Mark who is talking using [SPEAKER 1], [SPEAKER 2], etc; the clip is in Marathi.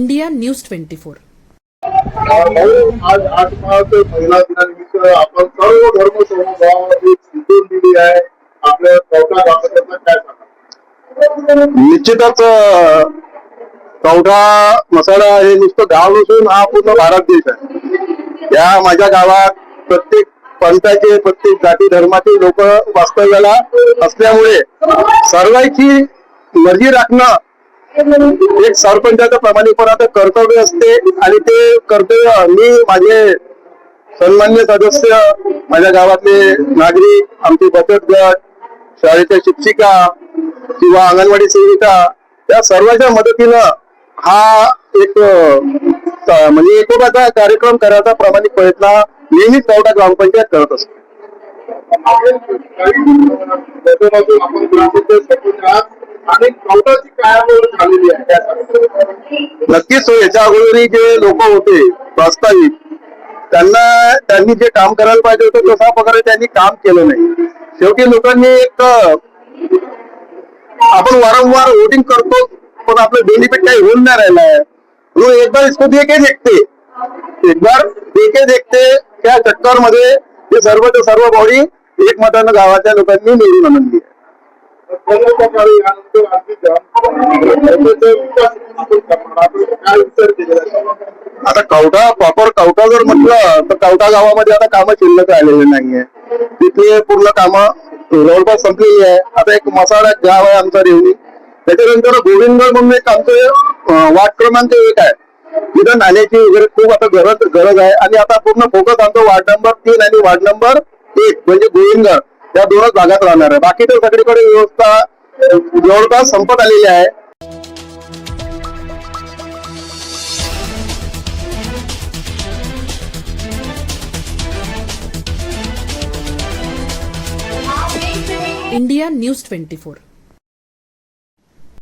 [SPEAKER 1] India news 24।
[SPEAKER 2] आज 8 मार्च महिला दिनानिमित्त आपण सर्व धर्म समूहामध्ये शिकवून दिली आहे आपल्या कवठा गावाबद्दल काय सांगा?
[SPEAKER 3] निश्चितच कवठा मसाला हे नुसतं गाव नसून हा पूर्ण भारत देश आहे। या माझ्या गावात प्रत्येक पंथाचे प्रत्येक जाती धर्माचे लोक वास्तव्याला असल्यामुळे सर्वांची मर्जी राखणं एक सरपंचाचं प्रामाणिकपणाचं कर्तव्य असते आणि ते कर्तव्य मी माझे सन्मान्य सदस्य, माझ्या गावातले नागरिक, आमचे बचत गट, शाळेच्या शिक्षिका किंवा अंगणवाडी सेविका या सर्वांच्या मदतीनं हा एक म्हणजे एकोप्याचा कार्यक्रम करायचा प्रामाणिक प्रयत्न नेहमीच कवठा ग्रामपंचायत करत असते।
[SPEAKER 2] आपण ग्रामपंचायत आणि कवठाची काय झालेली आहे?
[SPEAKER 3] नक्कीच याच्या अगोदर जे लोक होते प्रस्तावित त्यांनी जे काम करायला पाहिजे होतं तशा प्रकारे त्यांनी काम केलं नाही। शेवटी लोकांनी एक आपण वारंवार वोटिंग करतो पण आपलं बेनिफिट काही होऊन नाही राहिला है। वो एक बार इसको देखे देखते त्या चक्कर मध्ये हे सर्व बॉडी एकमतानं गावाच्या लोकांनी निवडून आणली आहे। आता कवठा प्रॉपर कवठा जर म्हटलं तर कवठा गावामध्ये आता कामं शिल्लक आलेले नाहीये, तिथले पूर्ण कामं जवळपास संपलेली आहे। आता एक मसाला गाव आहे आमचा रेवणी, त्याच्यानंतर गोविंदगड म्हणून एक आमचं वार्ड क्रमांक 1 आहे, तिथं नाल्याची वगैरे खूप आता गरज आहे आणि आता पूर्ण फोकस आमचा वार्ड नंबर 3 आणि वार्ड नंबर 1 म्हणजे गोविंदगड या दोनच भागात राहणार आहे। बाकी तर सगळीकडे व्यवस्था जवळपास संपत आलेली आहे।
[SPEAKER 1] India news 24।